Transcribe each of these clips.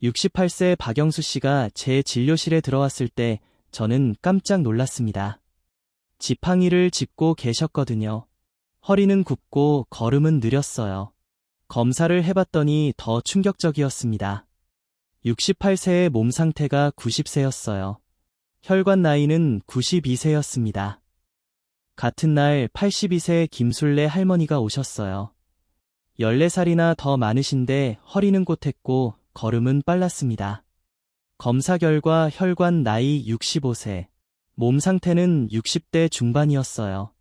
68세 박영수 씨가 제 진료실에 들어왔을 때 저는 깜짝 놀랐습니다. 지팡이를 짚고 계셨거든요. 허리는 굽고 걸음은 느렸어요. 검사를 해봤더니 더 충격적이었습니다. 68세의 몸 상태가 90세였어요. 혈관 나이는 92세였습니다. 같은 날 82세 김술래 할머니가 오셨어요. 14살이나 더 많으신데 허리는 곧했고 걸음은 빨랐습니다. 검사 결과 혈관 나이 65세, 몸 상태는 60대 중반이었어요.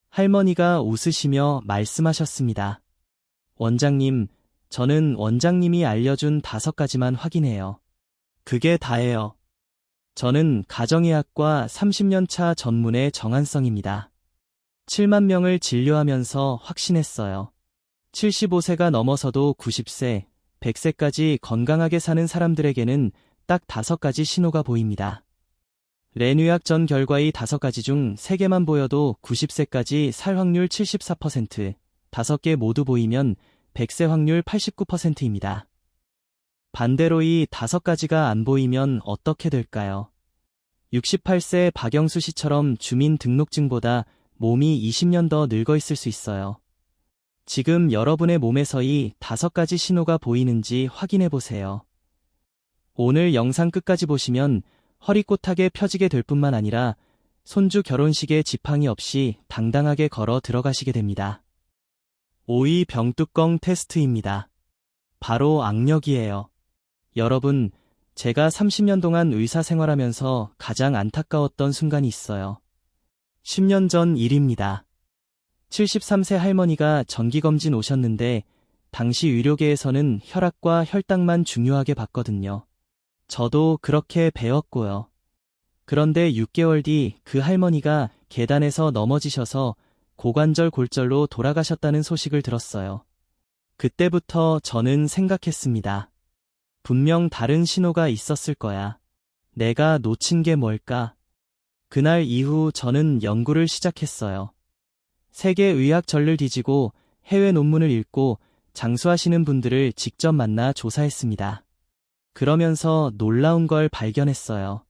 할머니가 웃으시며 말씀하셨습니다. 원장님, 저는 원장님이 알려준 5가지만 확인해요. 그게 다예요. 저는 가정의학과 30년 차 전문의 정한성입니다. 7만 명을 진료하면서 확신했어요. 75세가 넘어서도 90세, 100세까지 건강하게 사는 사람들에게는 딱 5가지 신호가 보입니다. 뇌의학 전 결과의 5가지 중 3개만 보여도 90세까지 살 확률 74%, 5개 모두 보이면 100세 확률 89%입니다. 반대로 이 5가지가 안 보이면 어떻게 될까요? 68세 박영수 씨처럼 주민등록증보다 몸이 20년 더 늙어 있을 수 있어요. 지금 여러분의 몸에서 이 5가지 신호가 보이는지 확인해 보세요. 오늘 영상 끝까지 보시면 허리 꼿하게 펴지게 될 뿐만 아니라 손주 결혼식에 지팡이 없이 당당하게 걸어 들어가시게 됩니다. 5위 병뚜껑 테스트입니다. 바로 악력이에요. 여러분, 제가 30년 동안 의사 생활하면서 가장 안타까웠던 순간이 있어요. 10년 전 일입니다. 73세 할머니가 정기검진 오셨는데 당시 의료계에서는 혈압과 혈당만 중요하게 봤거든요. 저도 그렇게 배웠고요. 그런데 6개월 뒤 그 할머니가 계단에서 넘어지셔서 고관절 골절로 돌아가셨다는 소식을 들었어요. 그때부터 저는 생각했습니다. 분명 다른 신호가 있었을 거야. 내가 놓친 게 뭘까? 그날 이후 저는 연구를 시작했어요. 세계 의학 전를 뒤지고 해외 논문을 읽고 장수하시는 분들을 직접 만나 조사했습니다. 그러면서 놀라운 걸 발견했어요.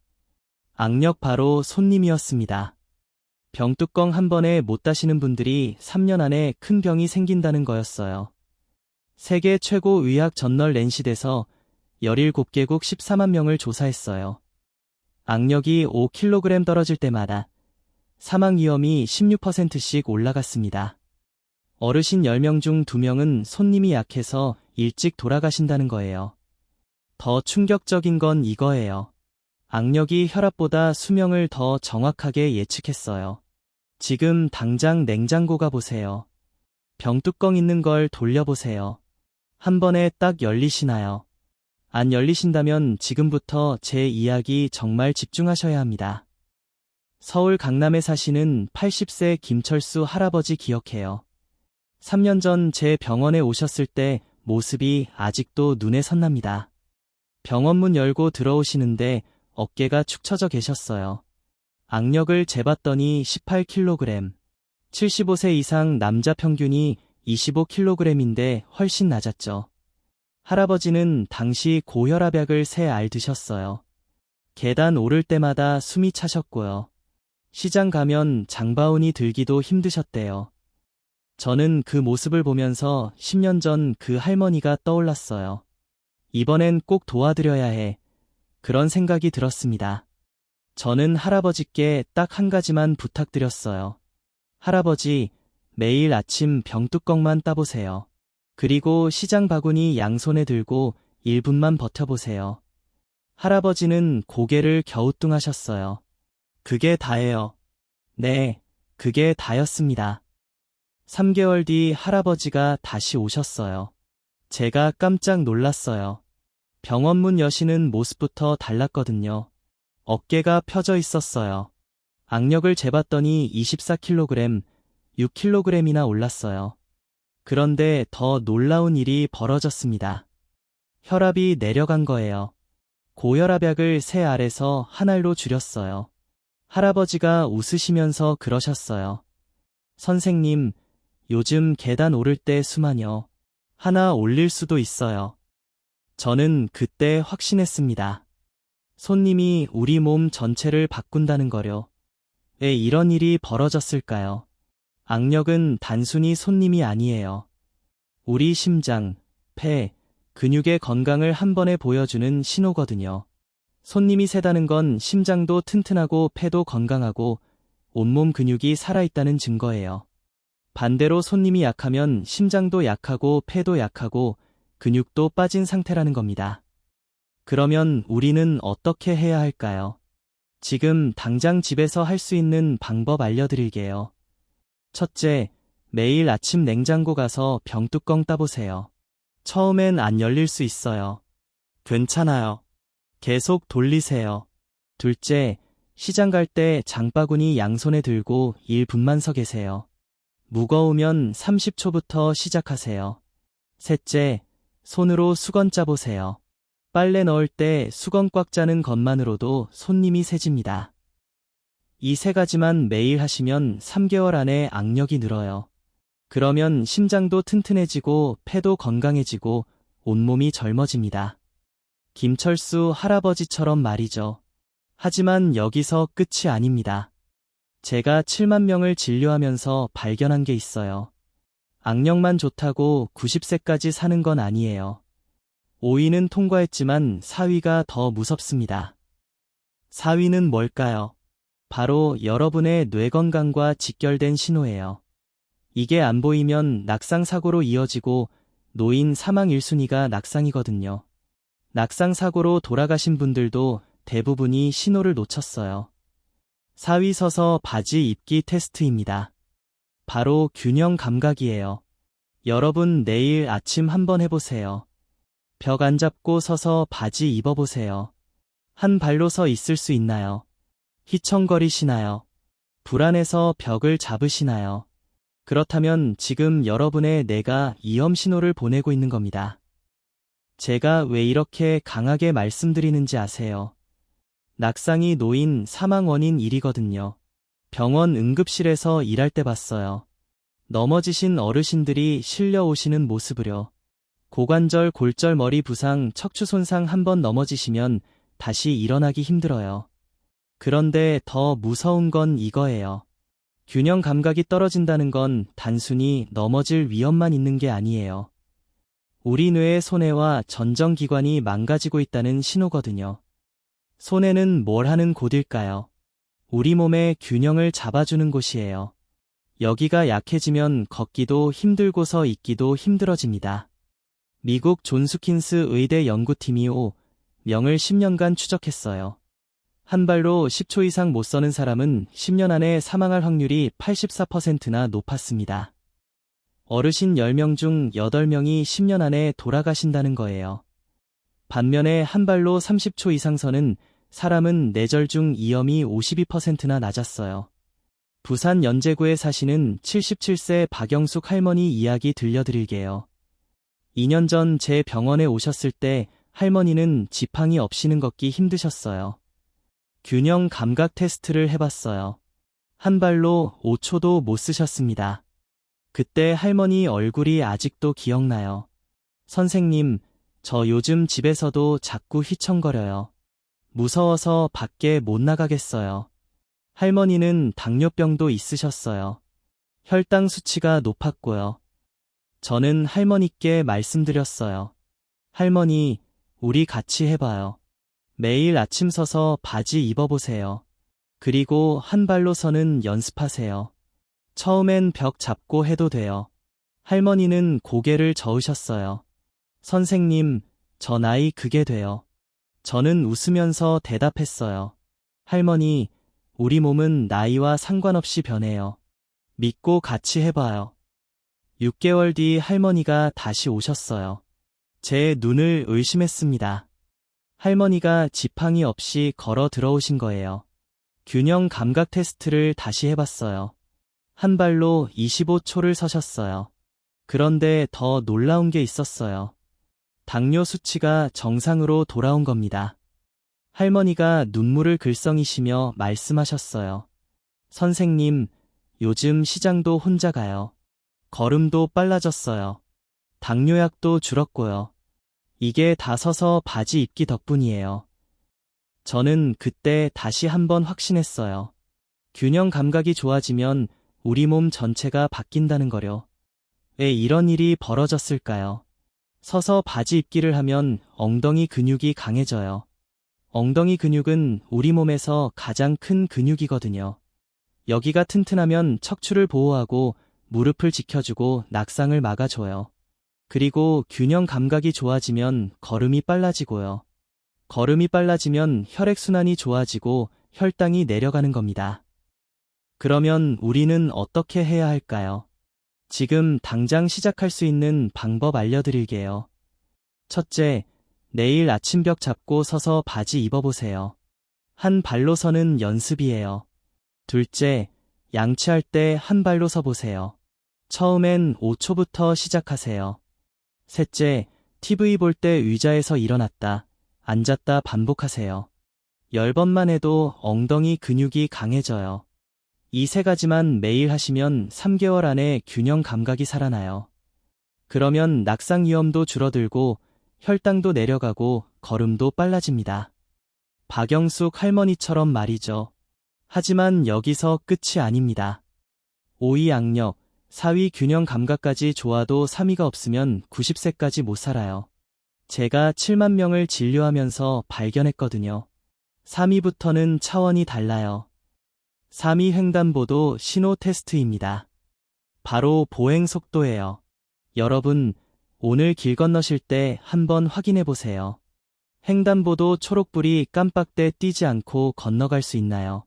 악력 바로 손님이었습니다. 병뚜껑 한 번에 못 다시는 분들이 3년 안에 큰 병이 생긴다는 거였어요. 세계 최고 의학 저널 랜싯에서 17개국 14만 명을 조사했어요. 악력이 5kg 떨어질 때마다 사망 위험이 16%씩 올라갔습니다. 어르신 10명 중 2명은 손님이 약해서 일찍 돌아가신다는 거예요. 더 충격적인 건 이거예요. 악력이 혈압보다 수명을 더 정확하게 예측했어요. 지금 당장 냉장고 가보세요. 병뚜껑 있는 걸 돌려보세요. 한 번에 딱 열리시나요? 안 열리신다면 지금부터 제 이야기 정말 집중하셔야 합니다. 서울 강남에 사시는 80세 김철수 할아버지 기억해요. 3년 전 제 병원에 오셨을 때 모습이 아직도 눈에 선납니다. 병원 문 열고 들어오시는데 어깨가 축 처져 계셨어요. 악력을 재봤더니 18kg. 75세 이상 남자 평균이 25kg인데 훨씬 낮았죠. 할아버지는 당시 고혈압약을 3알 드셨어요. 계단 오를 때마다 숨이 차셨고요. 시장 가면 장바구니 들기도 힘드셨대요. 저는 그 모습을 보면서 10년 전 그 할머니가 떠올랐어요. 이번엔 꼭 도와드려야 해. 그런 생각이 들었습니다. 저는 할아버지께 딱 한 가지만 부탁드렸어요. 할아버지, 매일 아침 병뚜껑만 따보세요. 그리고 시장 바구니 양손에 들고 1분만 버텨보세요. 할아버지는 고개를 갸우뚱하셨어요. 그게 다예요. 네, 그게 다였습니다. 3개월 뒤 할아버지가 다시 오셨어요. 제가 깜짝 놀랐어요. 병원 문 여시는 모습부터 달랐거든요. 어깨가 펴져 있었어요. 악력을 재봤더니 24kg, 6kg이나 올랐어요. 그런데 더 놀라운 일이 벌어졌습니다. 혈압이 내려간 거예요. 고혈압약을 3알에서 1알로 줄였어요. 할아버지가 웃으시면서 그러셨어요. 선생님, 요즘 계단 오를 때 수만요. 하나 올릴 수도 있어요. 저는 그때 확신했습니다. 손님이 우리 몸 전체를 바꾼다는 거려. 왜 이런 일이 벌어졌을까요? 악력은 단순히 손님이 아니에요. 우리 심장, 폐, 근육의 건강을 한 번에 보여주는 신호거든요. 손님이 세다는 건 심장도 튼튼하고 폐도 건강하고 온몸 근육이 살아있다는 증거예요. 반대로 손님이 약하면 심장도 약하고 폐도 약하고 근육도 빠진 상태라는 겁니다. 그러면 우리는 어떻게 해야 할까요? 지금 당장 집에서 할 수 있는 방법 알려드릴게요. 첫째, 매일 아침 냉장고 가서 병뚜껑 따보세요. 처음엔 안 열릴 수 있어요. 괜찮아요. 계속 돌리세요. 둘째, 시장 갈 때 장바구니 양손에 들고 1분만 서 계세요. 무거우면 30초부터 시작하세요. 셋째, 손으로 수건 짜보세요. 빨래 넣을 때 수건 꽉 짜는 것만으로도 손님이 세집니다. 이 세 가지만 매일 하시면 3개월 안에 악력이 늘어요. 그러면 심장도 튼튼해지고 폐도 건강해지고 온몸이 젊어집니다. 김철수 할아버지처럼 말이죠. 하지만 여기서 끝이 아닙니다. 제가 7만 명을 진료하면서 발견한 게 있어요. 악력만 좋다고 90세까지 사는 건 아니에요. 5위는 통과했지만 4위가 더 무섭습니다. 4위는 뭘까요? 바로 여러분의 뇌 건강과 직결된 신호예요. 이게 안 보이면 낙상사고로 이어지고 노인 사망 1순위가 낙상이거든요. 낙상사고로 돌아가신 분들도 대부분이 신호를 놓쳤어요. 4위 서서 바지 입기 테스트입니다. 바로 균형 감각이에요. 여러분 내일 아침 한번 해보세요. 벽 안 잡고 서서 바지 입어보세요. 한 발로 서 있을 수 있나요? 휘청거리시나요? 불안해서 벽을 잡으시나요? 그렇다면 지금 여러분의 뇌가 위험 신호를 보내고 있는 겁니다. 제가 왜 이렇게 강하게 말씀드리는지 아세요? 낙상이 노인 사망 원인 1위거든요. 병원 응급실에서 일할 때 봤어요. 넘어지신 어르신들이 실려 오시는 모습을요. 고관절, 골절, 머리 부상, 척추 손상 한번 넘어지시면 다시 일어나기 힘들어요. 그런데 더 무서운 건 이거예요. 균형 감각이 떨어진다는 건 단순히 넘어질 위험만 있는 게 아니에요. 우리 뇌의 손해와 전정기관이 망가지고 있다는 신호거든요. 손해는 뭘 하는 곳일까요? 우리 몸의 균형을 잡아주는 곳이에요. 여기가 약해지면 걷기도 힘들고서 있기도 힘들어집니다. 미국 존스킨스 의대 연구팀이 5명을 10년간 추적했어요. 한 발로 10초 이상 못 서는 사람은 10년 안에 사망할 확률이 84%나 높았습니다. 어르신 10명 중 8명이 10년 안에 돌아가신다는 거예요. 반면에 한 발로 30초 이상 서는 사람은 뇌절 중 이염이 52%나 낮았어요. 부산 연제구에 사시는 77세 박영숙 할머니 이야기 들려드릴게요. 2년 전 제 병원에 오셨을 때 할머니는 지팡이 없이는 걷기 힘드셨어요. 균형 감각 테스트를 해봤어요. 한 발로 5초도 못 쓰셨습니다. 그때 할머니 얼굴이 아직도 기억나요. 선생님, 저 요즘 집에서도 자꾸 휘청거려요. 무서워서 밖에 못 나가겠어요. 할머니는 당뇨병도 있으셨어요. 혈당 수치가 높았고요. 저는 할머니께 말씀드렸어요. 할머니, 우리 같이 해봐요. 매일 아침 서서 바지 입어보세요. 그리고 한 발로 서는 연습하세요. 처음엔 벽 잡고 해도 돼요. 할머니는 고개를 저으셨어요. 선생님, 저 나이 그게 돼요. 저는 웃으면서 대답했어요. 할머니, 우리 몸은 나이와 상관없이 변해요. 믿고 같이 해봐요. 6개월 뒤 할머니가 다시 오셨어요. 제 눈을 의심했습니다. 할머니가 지팡이 없이 걸어 들어오신 거예요. 균형 감각 테스트를 다시 해봤어요. 한 발로 25초를 서셨어요. 그런데 더 놀라운 게 있었어요. 당뇨 수치가 정상으로 돌아온 겁니다. 할머니가 눈물을 글썽이시며 말씀하셨어요. 선생님, 요즘 시장도 혼자 가요. 걸음도 빨라졌어요. 당뇨약도 줄었고요. 이게 다 서서 바지 입기 덕분이에요. 저는 그때 다시 한번 확신했어요. 균형 감각이 좋아지면 우리 몸 전체가 바뀐다는 거요. 왜 이런 일이 벌어졌을까요? 서서 바지 입기를 하면 엉덩이 근육이 강해져요. 엉덩이 근육은 우리 몸에서 가장 큰 근육이거든요. 여기가 튼튼하면 척추를 보호하고 무릎을 지켜주고 낙상을 막아줘요. 그리고 균형 감각이 좋아지면 걸음이 빨라지고요. 걸음이 빨라지면 혈액순환이 좋아지고 혈당이 내려가는 겁니다. 그러면 우리는 어떻게 해야 할까요? 지금 당장 시작할 수 있는 방법 알려드릴게요. 첫째, 내일 아침벽 잡고 서서 바지 입어보세요. 한 발로 서는 연습이에요. 둘째, 양치할 때 한 발로 서보세요. 처음엔 5초부터 시작하세요. 셋째, TV 볼 때 의자에서 일어났다, 앉았다 반복하세요. 10번만 해도 엉덩이 근육이 강해져요. 이 세 가지만 매일 하시면 3개월 안에 균형 감각이 살아나요. 그러면 낙상 위험도 줄어들고 혈당도 내려가고 걸음도 빨라집니다. 박영숙 할머니처럼 말이죠. 하지만 여기서 끝이 아닙니다. 5위 악력, 4위 균형 감각까지 좋아도 3위가 없으면 90세까지 못 살아요. 제가 7만 명을 진료하면서 발견했거든요. 3위부터는 차원이 달라요. 3위 횡단보도 신호 테스트입니다. 바로 보행 속도예요. 여러분, 오늘 길 건너실 때 한번 확인해 보세요. 횡단보도 초록불이 깜빡대 띄지 않고 건너갈 수 있나요?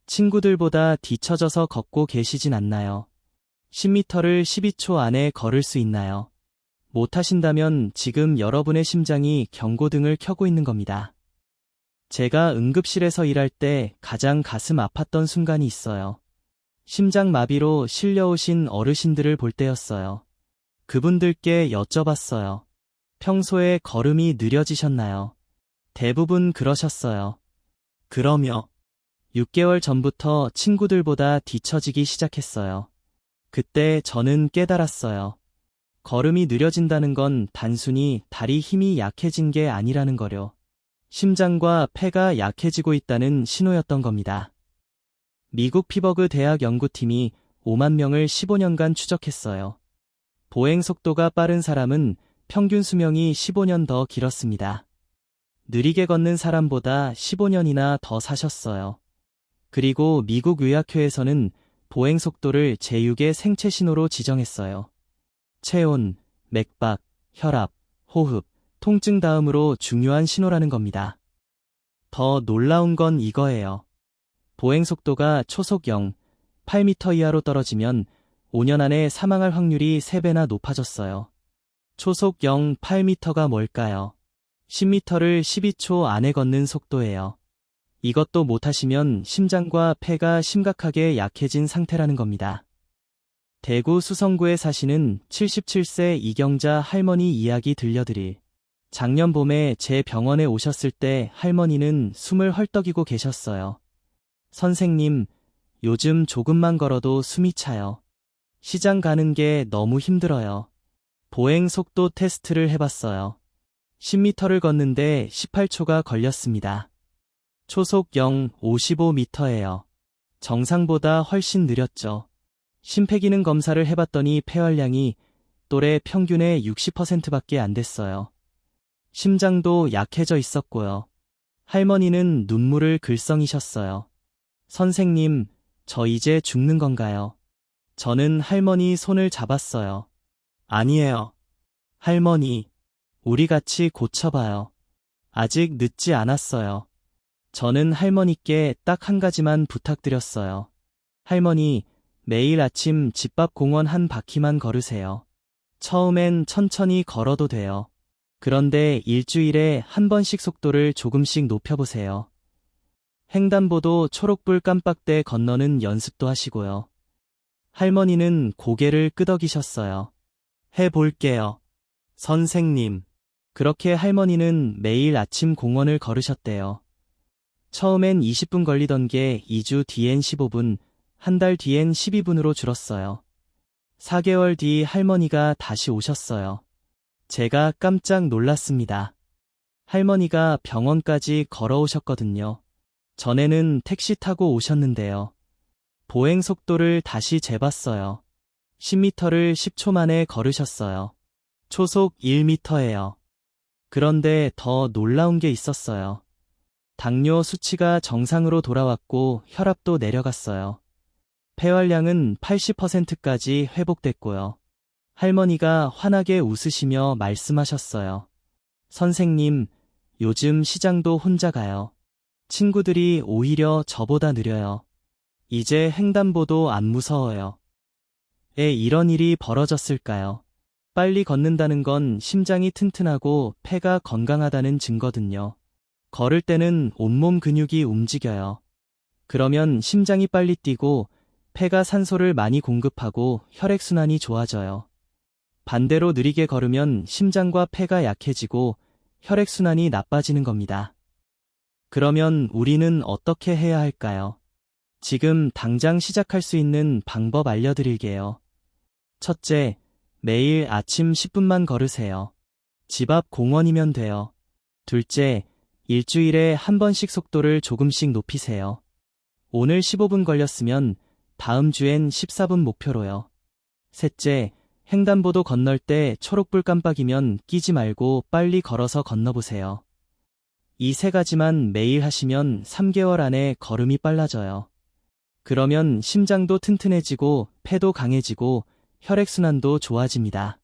친구들보다 뒤처져서 걷고 계시진 않나요? 10m를 12초 안에 걸을 수 있나요? 못하신다면 지금 여러분의 심장이 경고등을 켜고 있는 겁니다. 제가 응급실에서 일할 때 가장 가슴 아팠던 순간이 있어요. 심장마비로 실려오신 어르신들을 볼 때였어요. 그분들께 여쭤봤어요. 평소에 걸음이 느려지셨나요? 대부분 그러셨어요. 그러며 6개월 전부터 친구들보다 뒤처지기 시작했어요. 그때 저는 깨달았어요. 걸음이 느려진다는 건 단순히 다리 힘이 약해진 게 아니라는 거요. 심장과 폐가 약해지고 있다는 신호였던 겁니다. 미국 피버그 대학 연구팀이 5만 명을 15년간 추적했어요. 보행 속도가 빠른 사람은 평균 수명이 15년 더 길었습니다. 느리게 걷는 사람보다 15년이나 더 사셨어요. 그리고 미국 의학회에서는 보행 속도를 제6의 생체 신호로 지정했어요. 체온, 맥박, 혈압, 호흡, 통증 다음으로 중요한 신호라는 겁니다. 더 놀라운 건 이거예요. 보행 속도가 초속 0, 8m 이하로 떨어지면 5년 안에 사망할 확률이 3배나 높아졌어요. 초속 0, 8m가 뭘까요? 10m를 12초 안에 걷는 속도예요. 이것도 못하시면 심장과 폐가 심각하게 약해진 상태라는 겁니다. 대구 수성구에 사시는 77세 이경자 할머니 이야기 들려드릴. 작년 봄에 제 병원에 오셨을 때 할머니는 숨을 헐떡이고 계셨어요. 선생님, 요즘 조금만 걸어도 숨이 차요. 시장 가는 게 너무 힘들어요. 보행 속도 테스트를 해봤어요. 10m를 걷는데 18초가 걸렸습니다. 초속 0, 55m예요. 정상보다 훨씬 느렸죠. 심폐기능 검사를 해봤더니 폐활량이 또래 평균의 60%밖에 안 됐어요. 심장도 약해져 있었고요. 할머니는 눈물을 글썽이셨어요. 선생님, 저 이제 죽는 건가요? 저는 할머니 손을 잡았어요. 아니에요. 할머니, 우리 같이 고쳐봐요. 아직 늦지 않았어요. 저는 할머니께 딱 한 가지만 부탁드렸어요. 할머니, 매일 아침 집 앞 공원 한 바퀴만 걸으세요. 처음엔 천천히 걸어도 돼요. 그런데 일주일에 한 번씩 속도를 조금씩 높여보세요. 횡단보도 초록불 깜빡대 건너는 연습도 하시고요. 할머니는 고개를 끄덕이셨어요. 해볼게요. 선생님. 그렇게 할머니는 매일 아침 공원을 걸으셨대요. 처음엔 20분 걸리던 게 2주 뒤엔 15분, 한 달 뒤엔 12분으로 줄었어요. 4개월 뒤 할머니가 다시 오셨어요. 제가 깜짝 놀랐습니다. 할머니가 병원까지 걸어오셨거든요. 전에는 택시 타고 오셨는데요. 보행 속도를 다시 재봤어요. 10m를 10초 만에 걸으셨어요. 초속 1m예요. 그런데 더 놀라운 게 있었어요. 당뇨 수치가 정상으로 돌아왔고 혈압도 내려갔어요. 폐활량은 80%까지 회복됐고요. 할머니가 환하게 웃으시며 말씀하셨어요. 선생님, 요즘 시장도 혼자 가요. 친구들이 오히려 저보다 느려요. 이제 횡단보도 안 무서워요. 왜 이런 일이 벌어졌을까요? 빨리 걷는다는 건 심장이 튼튼하고 폐가 건강하다는 증거든요. 걸을 때는 온몸 근육이 움직여요. 그러면 심장이 빨리 뛰고 폐가 산소를 많이 공급하고 혈액순환이 좋아져요. 반대로 느리게 걸으면 심장과 폐가 약해지고 혈액순환이 나빠지는 겁니다. 그러면 우리는 어떻게 해야 할까요? 지금 당장 시작할 수 있는 방법 알려드릴게요. 첫째, 매일 아침 10분만 걸으세요. 집 앞 공원이면 돼요. 둘째, 일주일에 한 번씩 속도를 조금씩 높이세요. 오늘 15분 걸렸으면 다음 주엔 14분 목표로요. 셋째, 횡단보도 건널 때 초록불 깜빡이면 끼지 말고 빨리 걸어서 건너보세요. 이 세 가지만 매일 하시면 3개월 안에 걸음이 빨라져요. 그러면 심장도 튼튼해지고 폐도 강해지고 혈액순환도 좋아집니다.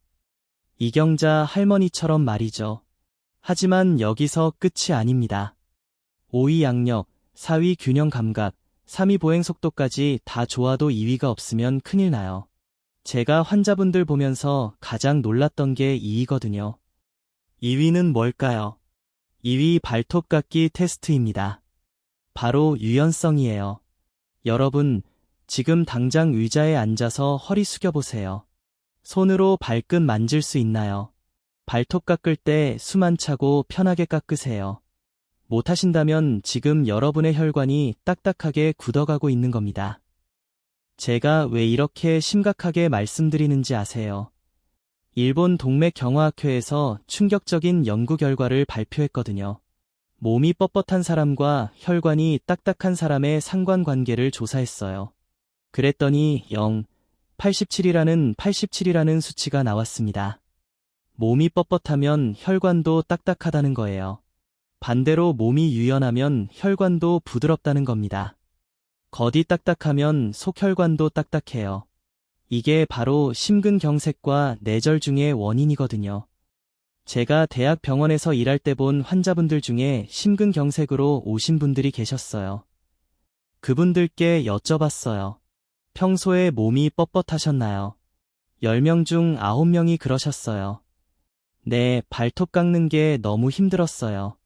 이경자 할머니처럼 말이죠. 하지만 여기서 끝이 아닙니다. 5위 양력, 4위 균형 감각, 3위 보행 속도까지 다 좋아도 2위가 없으면 큰일 나요. 제가 환자분들 보면서 가장 놀랐던 게 2위거든요. 2위는 뭘까요? 2위 발톱 깎기 테스트입니다. 바로 유연성이에요. 여러분, 지금 당장 의자에 앉아서 허리 숙여보세요. 손으로 발끝 만질 수 있나요? 발톱 깎을 때 숨 안 차고 편하게 깎으세요. 못하신다면 지금 여러분의 혈관이 딱딱하게 굳어가고 있는 겁니다. 제가 왜 이렇게 심각하게 말씀드리는지 아세요? 일본 동맥경화학회에서 충격적인 연구 결과를 발표했거든요. 몸이 뻣뻣한 사람과 혈관이 딱딱한 사람의 상관관계를 조사했어요. 그랬더니 87이라는 수치가 나왔습니다. 몸이 뻣뻣하면 혈관도 딱딱하다는 거예요. 반대로 몸이 유연하면 혈관도 부드럽다는 겁니다. 겉이 딱딱하면 속혈관도 딱딱해요. 이게 바로 심근경색과 뇌절중의 원인이거든요. 제가 대학 병원에서 일할 때 본 환자분들 중에 심근경색으로 오신 분들이 계셨어요. 그분들께 여쭤봤어요. 평소에 몸이 뻣뻣하셨나요? 10명 중 9명이 그러셨어요. 네, 발톱 깎는 게 너무 힘들었어요.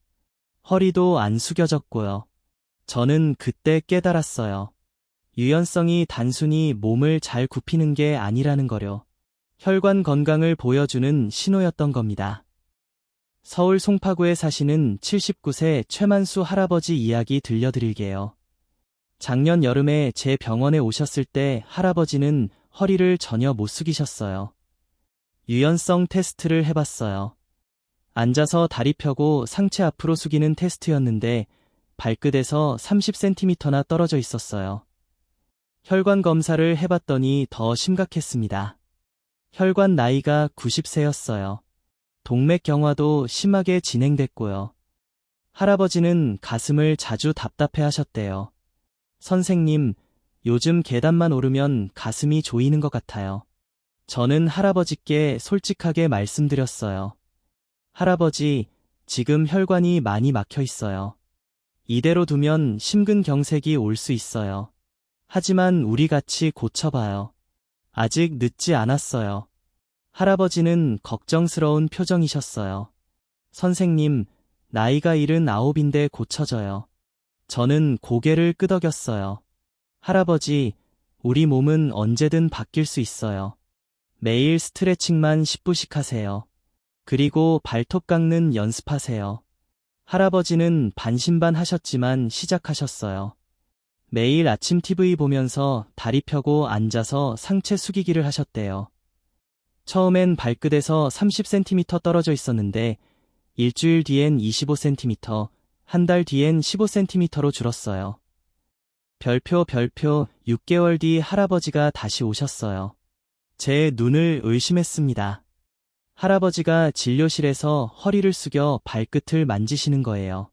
허리도 안 숙여졌고요. 저는 그때 깨달았어요. 유연성이 단순히 몸을 잘 굽히는 게 아니라는 거요. 혈관 건강을 보여주는 신호였던 겁니다. 서울 송파구에 사시는 79세 최만수 할아버지 이야기 들려드릴게요. 작년 여름에 제 병원에 오셨을 때 할아버지는 허리를 전혀 못 숙이셨어요. 유연성 테스트를 해봤어요. 앉아서 다리 펴고 상체 앞으로 숙이는 테스트였는데 발끝에서 30cm나 떨어져 있었어요. 혈관 검사를 해봤더니 더 심각했습니다. 혈관 나이가 90세였어요. 동맥경화도 심하게 진행됐고요. 할아버지는 가슴을 자주 답답해 하셨대요. 선생님, 요즘 계단만 오르면 가슴이 조이는 것 같아요. 저는 할아버지께 솔직하게 말씀드렸어요. 할아버지, 지금 혈관이 많이 막혀 있어요. 이대로 두면 심근경색이 올 수 있어요. 하지만 우리 같이 고쳐봐요. 아직 늦지 않았어요. 할아버지는 걱정스러운 표정이셨어요. 선생님, 나이가 79인데 고쳐져요. 저는 고개를 끄덕였어요. 할아버지, 우리 몸은 언제든 바뀔 수 있어요. 매일 스트레칭만 10분씩 하세요. 그리고 발톱 깎는 연습하세요. 할아버지는 반신반하셨지만 시작하셨어요. 매일 아침 TV 보면서 다리 펴고 앉아서 상체 숙이기를 하셨대요. 처음엔 발끝에서 30cm 떨어져 있었는데 일주일 뒤엔 25cm, 한 달 뒤엔 15cm로 줄었어요. 별표 6개월 뒤 할아버지가 다시 오셨어요. 제 눈을 의심했습니다. 할아버지가 진료실에서 허리를 숙여 발끝을 만지시는 거예요.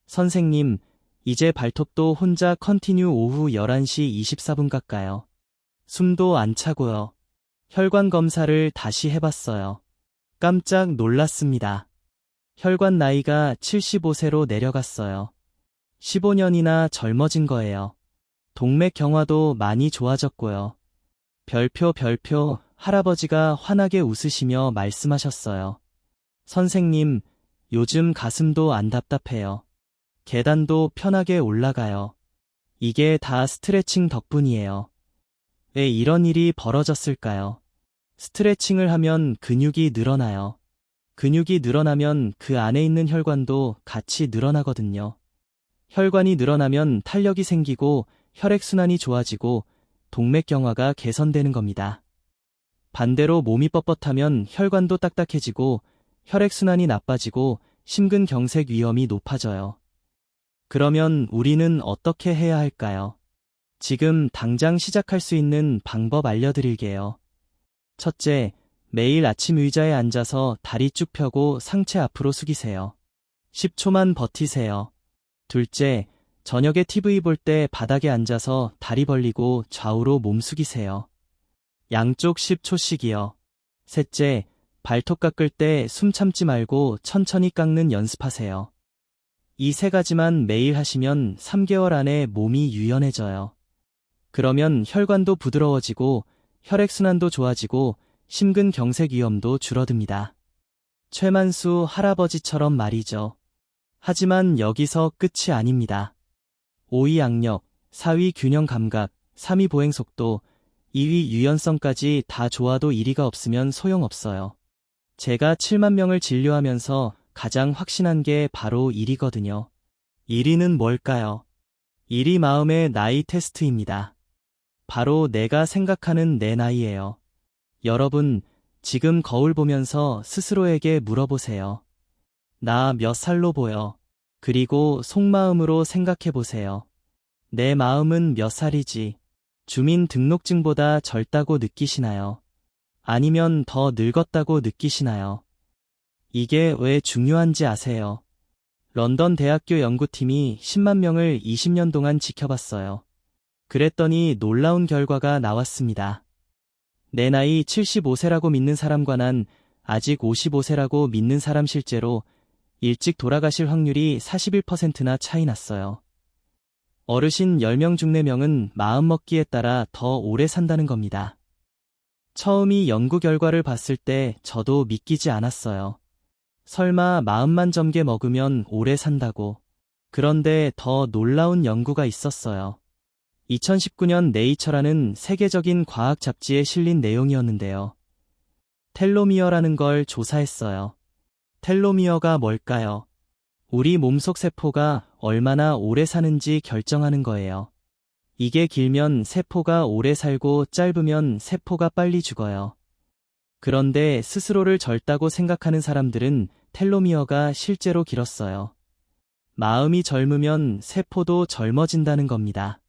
선생님, 이제 발톱도 혼자 컨티뉴 오후 11시 24분 깎아요. 숨도 안 차고요. 혈관 검사를 다시 해봤어요. 깜짝 놀랐습니다. 혈관 나이가 75세로 내려갔어요. 15년이나 젊어진 거예요. 동맥 경화도 많이 좋아졌고요. 별표 할아버지가 환하게 웃으시며 말씀하셨어요. 선생님, 요즘 가슴도 안 답답해요. 계단도 편하게 올라가요. 이게 다 스트레칭 덕분이에요. 왜 이런 일이 벌어졌을까요? 스트레칭을 하면 근육이 늘어나요. 근육이 늘어나면 그 안에 있는 혈관도 같이 늘어나거든요. 혈관이 늘어나면 탄력이 생기고 혈액순환이 좋아지고 동맥경화가 개선되는 겁니다. 반대로 몸이 뻣뻣하면 혈관도 딱딱해지고 혈액순환이 나빠지고 심근경색 위험이 높아져요. 그러면 우리는 어떻게 해야 할까요? 지금 당장 시작할 수 있는 방법 알려드릴게요. 첫째, 매일 아침 의자에 앉아서 다리 쭉 펴고 상체 앞으로 숙이세요. 10초만 버티세요. 둘째, 저녁에 TV 볼 때 바닥에 앉아서 다리 벌리고 좌우로 몸 숙이세요. 양쪽 10초씩이요. 셋째, 발톱 깎을 때 숨 참지 말고 천천히 깎는 연습하세요. 이 세 가지만 매일 하시면 3개월 안에 몸이 유연해져요. 그러면 혈관도 부드러워지고 혈액순환도 좋아지고 심근경색 위험도 줄어듭니다. 최만수 할아버지처럼 말이죠. 하지만 여기서 끝이 아닙니다. 5위 악력, 4위 균형 감각, 3위 보행 속도, 2위 유연성까지 다 좋아도 1위가 없으면 소용없어요. 제가 7만 명을 진료하면서 가장 확신한 게 바로 1위거든요. 1위는 뭘까요? 1위 마음의 나이 테스트입니다. 바로 내가 생각하는 내 나이예요. 여러분, 지금 거울 보면서 스스로에게 물어보세요. 나 몇 살로 보여? 그리고 속마음으로 생각해보세요. 내 마음은 몇 살이지? 주민등록증보다 젊다고 느끼시나요? 아니면 더 늙었다고 느끼시나요? 이게 왜 중요한지 아세요? 런던 대학교 연구팀이 10만 명을 20년 동안 지켜봤어요. 그랬더니 놀라운 결과가 나왔습니다. 내 나이 75세라고 믿는 사람과 난 아직 55세라고 믿는 사람 실제로 일찍 돌아가실 확률이 41%나 차이 났어요. 어르신 10명 중 4명은 마음먹기에 따라 더 오래 산다는 겁니다. 처음 이 연구 결과를 봤을 때 저도 믿기지 않았어요. 설마 마음만 점게 먹으면 오래 산다고. 그런데 더 놀라운 연구가 있었어요. 2019년 네이처라는 세계적인 과학 잡지에 실린 내용이었는데요. 텔로미어라는 걸 조사했어요. 텔로미어가 뭘까요? 우리 몸속 세포가 얼마나 오래 사는지 결정하는 거예요. 이게 길면 세포가 오래 살고 짧으면 세포가 빨리 죽어요. 그런데 스스로를 젊다고 생각하는 사람들은 텔로미어가 실제로 길었어요. 마음이 젊으면 세포도 젊어진다는 겁니다.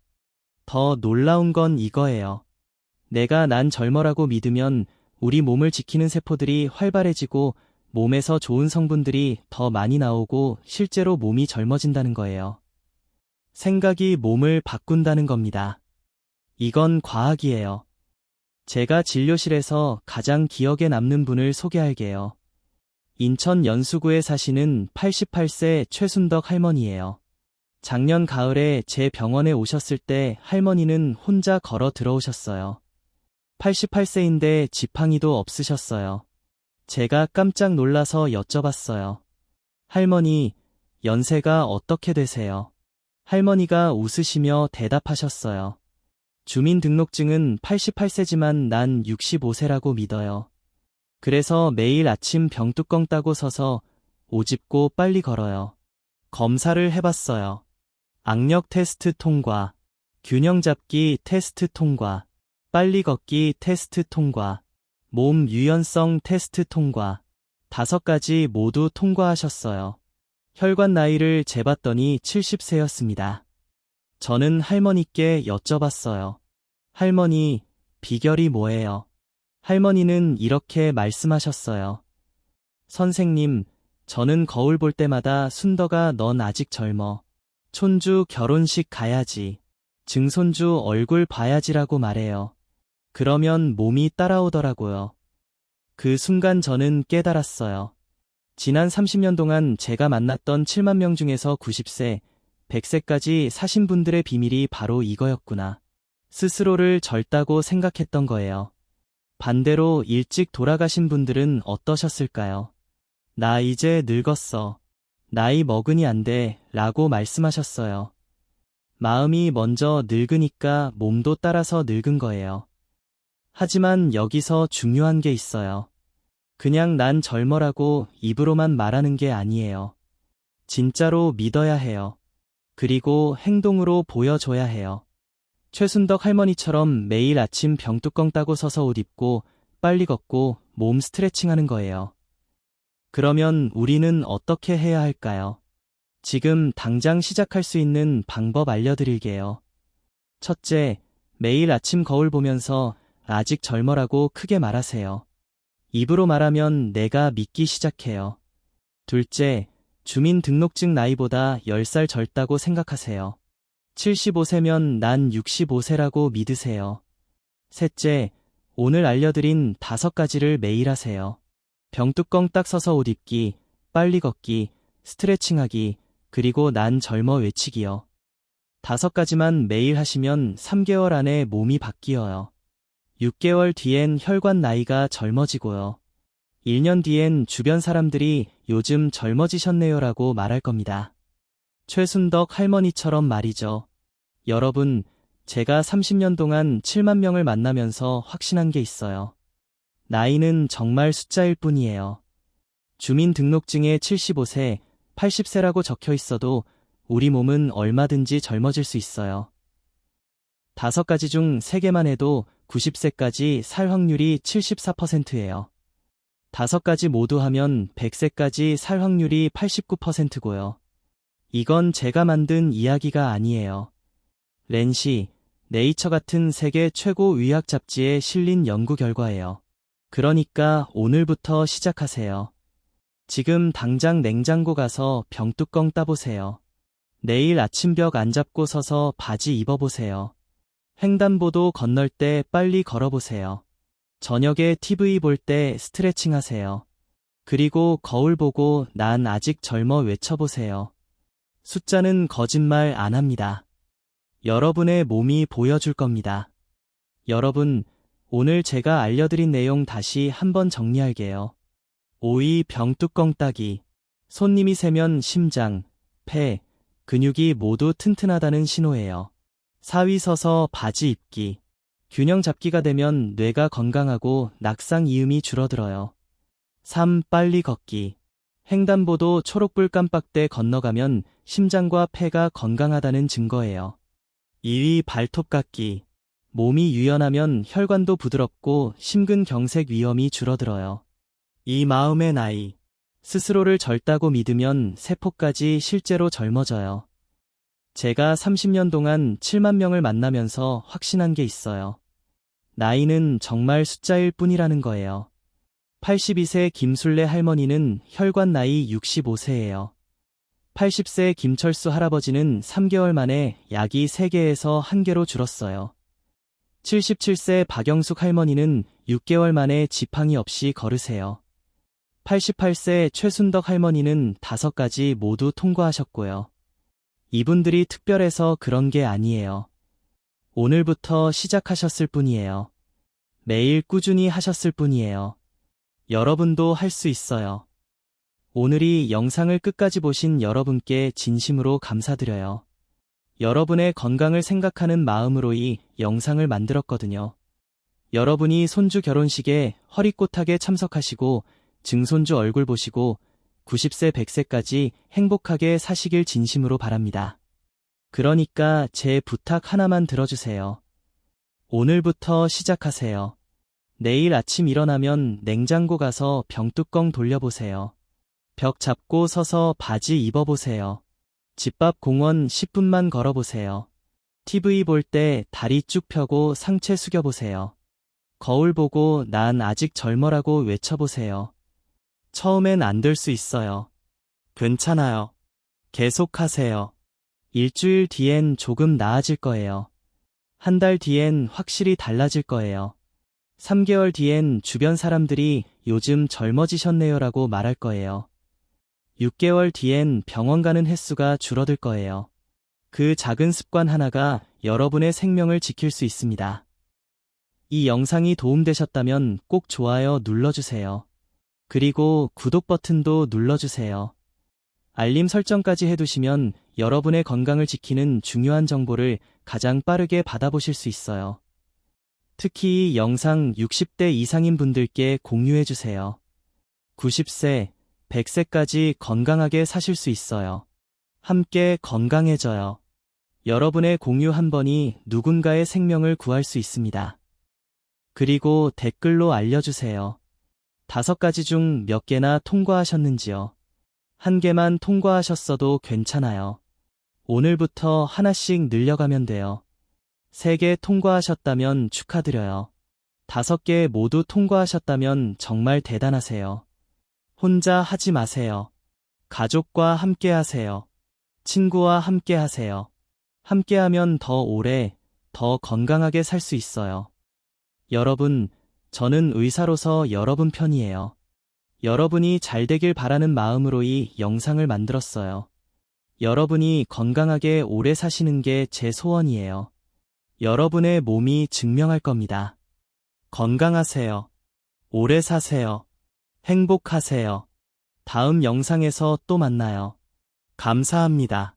더 놀라운 건 이거예요. 내가 난 젊어라고 믿으면 우리 몸을 지키는 세포들이 활발해지고 몸에서 좋은 성분들이 더 많이 나오고 실제로 몸이 젊어진다는 거예요. 생각이 몸을 바꾼다는 겁니다. 이건 과학이에요. 제가 진료실에서 가장 기억에 남는 분을 소개할게요. 인천 연수구에 사시는 88세 최순덕 할머니예요. 작년 가을에 제 병원에 오셨을 때 할머니는 혼자 걸어 들어오셨어요. 88세인데 지팡이도 없으셨어요. 제가 깜짝 놀라서 여쭤봤어요. 할머니, 연세가 어떻게 되세요? 할머니가 웃으시며 대답하셨어요. 주민등록증은 88세지만 난 65세라고 믿어요. 그래서 매일 아침 병뚜껑 따고 서서 오집고 빨리 걸어요. 검사를 해봤어요. 악력 테스트 통과, 균형 잡기 테스트 통과, 빨리 걷기 테스트 통과, 몸 유연성 테스트 통과. 5가지 모두 통과하셨어요. 혈관 나이를 재봤더니 70세였습니다. 저는 할머니께 여쭤봤어요. 할머니, 비결이 뭐예요? 할머니는 이렇게 말씀하셨어요. 선생님, 저는 거울 볼 때마다 순덕아 넌 아직 젊어. 촌주 결혼식 가야지. 증손주 얼굴 봐야지라고 말해요. 그러면 몸이 따라오더라고요. 그 순간 저는 깨달았어요. 지난 30년 동안 제가 만났던 7만 명 중에서 90세, 100세까지 사신 분들의 비밀이 바로 이거였구나. 스스로를 젊다고 생각했던 거예요. 반대로 일찍 돌아가신 분들은 어떠셨을까요? 나 이제 늙었어. 나이 먹으니 안 돼. 라고 말씀하셨어요. 마음이 먼저 늙으니까 몸도 따라서 늙은 거예요. 하지만 여기서 중요한 게 있어요. 그냥 난 젊어라고 입으로만 말하는 게 아니에요. 진짜로 믿어야 해요. 그리고 행동으로 보여줘야 해요. 최순덕 할머니처럼 매일 아침 병뚜껑 따고 서서 옷 입고 빨리 걷고 몸 스트레칭 하는 거예요. 그러면 우리는 어떻게 해야 할까요? 지금 당장 시작할 수 있는 방법 알려드릴게요. 첫째, 매일 아침 거울 보면서 아직 젊어라고 크게 말하세요. 입으로 말하면 내가 믿기 시작해요. 둘째, 주민등록증 나이보다 10살 젊다고 생각하세요. 75세면 난 65세라고 믿으세요. 셋째, 오늘 알려드린 5가지를 매일 하세요. 병뚜껑 딱 서서 옷 입기, 빨리 걷기, 스트레칭하기, 그리고 난 젊어 외치기요. 5가지만 매일 하시면 3개월 안에 몸이 바뀌어요. 6개월 뒤엔 혈관 나이가 젊어지고요. 1년 뒤엔 주변 사람들이 요즘 젊어지셨네요라고 말할 겁니다. 최순덕 할머니처럼 말이죠. 여러분, 제가 30년 동안 7만 명을 만나면서 확신한 게 있어요. 나이는 정말 숫자일 뿐이에요. 주민등록증에 75세, 80세라고 적혀 있어도 우리 몸은 얼마든지 젊어질 수 있어요. 5가지 중 3개만 해도 90세까지 살 확률이 74%예요. 5가지 모두 하면 100세까지 살 확률이 89%고요. 이건 제가 만든 이야기가 아니에요. 렌시, 네이처 같은 세계 최고 의학 잡지에 실린 연구 결과예요. 그러니까 오늘부터 시작하세요. 지금 당장 냉장고 가서 병뚜껑 따보세요. 내일 아침벽 안 잡고 서서 바지 입어보세요. 횡단보도 건널 때 빨리 걸어보세요. 저녁에 TV 볼 때 스트레칭 하세요. 그리고 거울 보고 난 아직 젊어 외쳐보세요. 숫자는 거짓말 안 합니다. 여러분의 몸이 보여줄 겁니다. 여러분, 오늘 제가 알려드린 내용 다시 한번 정리할게요. 5위 병뚜껑 따기. 손님이 세면 심장, 폐, 근육이 모두 튼튼하다는 신호예요. 4위 서서 바지 입기. 균형 잡기가 되면 뇌가 건강하고 낙상 이음이 줄어들어요. 3. 빨리 걷기. 횡단보도 초록불 깜빡 때 건너가면 심장과 폐가 건강하다는 증거예요. 2위 발톱 깎기. 몸이 유연하면 혈관도 부드럽고 심근경색 위험이 줄어들어요. 이 마음의 나이. 스스로를 젊다고 믿으면 세포까지 실제로 젊어져요. 제가 30년 동안 7만 명을 만나면서 확신한 게 있어요. 나이는 정말 숫자일 뿐이라는 거예요. 82세 김술래 할머니는 혈관 나이 65세예요. 80세 김철수 할아버지는 3개월 만에 약이 3개에서 1개로 줄었어요. 77세 박영숙 할머니는 6개월 만에 지팡이 없이 걸으세요. 88세 최순덕 할머니는 5가지 모두 통과하셨고요. 이분들이 특별해서 그런 게 아니에요. 오늘부터 시작하셨을 뿐이에요. 매일 꾸준히 하셨을 뿐이에요. 여러분도 할 수 있어요. 오늘 이 영상을 끝까지 보신 여러분께 진심으로 감사드려요. 여러분의 건강을 생각하는 마음으로 이 영상을 만들었거든요. 여러분이 손주 결혼식에 허리꼬타게 참석하시고 증손주 얼굴 보시고 90세 100세까지 행복하게 사시길 진심으로 바랍니다. 그러니까 제 부탁 하나만 들어주세요. 오늘부터 시작하세요. 내일 아침 일어나면 냉장고 가서 병뚜껑 돌려보세요. 벽 잡고 서서 바지 입어보세요. 집 앞 공원 10분만 걸어보세요. TV 볼 때 다리 쭉 펴고 상체 숙여보세요. 거울 보고 난 아직 젊어라고 외쳐보세요. 처음엔 안 될 수 있어요. 괜찮아요. 계속하세요. 일주일 뒤엔 조금 나아질 거예요. 한 달 뒤엔 확실히 달라질 거예요. 3개월 뒤엔 주변 사람들이 요즘 젊어지셨네요라고 말할 거예요. 6개월 뒤엔 병원 가는 횟수가 줄어들 거예요. 그 작은 습관 하나가 여러분의 생명을 지킬 수 있습니다. 이 영상이 도움되셨다면 꼭 좋아요 눌러주세요. 그리고 구독 버튼도 눌러주세요. 알림 설정까지 해두시면 여러분의 건강을 지키는 중요한 정보를 가장 빠르게 받아보실 수 있어요. 특히 이 영상 60대 이상인 분들께 공유해주세요. 90세, 100세까지 건강하게 사실 수 있어요. 함께 건강해져요. 여러분의 공유 한 번이 누군가의 생명을 구할 수 있습니다. 그리고 댓글로 알려주세요. 5가지 중 몇 개나 통과하셨는지요? 1개만 통과하셨어도 괜찮아요. 오늘부터 하나씩 늘려가면 돼요. 3개 통과하셨다면 축하드려요. 5개 모두 통과하셨다면 정말 대단하세요. 혼자 하지 마세요. 가족과 함께 하세요. 친구와 함께 하세요. 함께하면 더 오래, 더 건강하게 살 수 있어요. 여러분, 저는 의사로서 여러분 편이에요. 여러분이 잘 되길 바라는 마음으로 이 영상을 만들었어요. 여러분이 건강하게 오래 사시는 게 제 소원이에요. 여러분의 몸이 증명할 겁니다. 건강하세요. 오래 사세요. 행복하세요. 다음 영상에서 또 만나요. 감사합니다.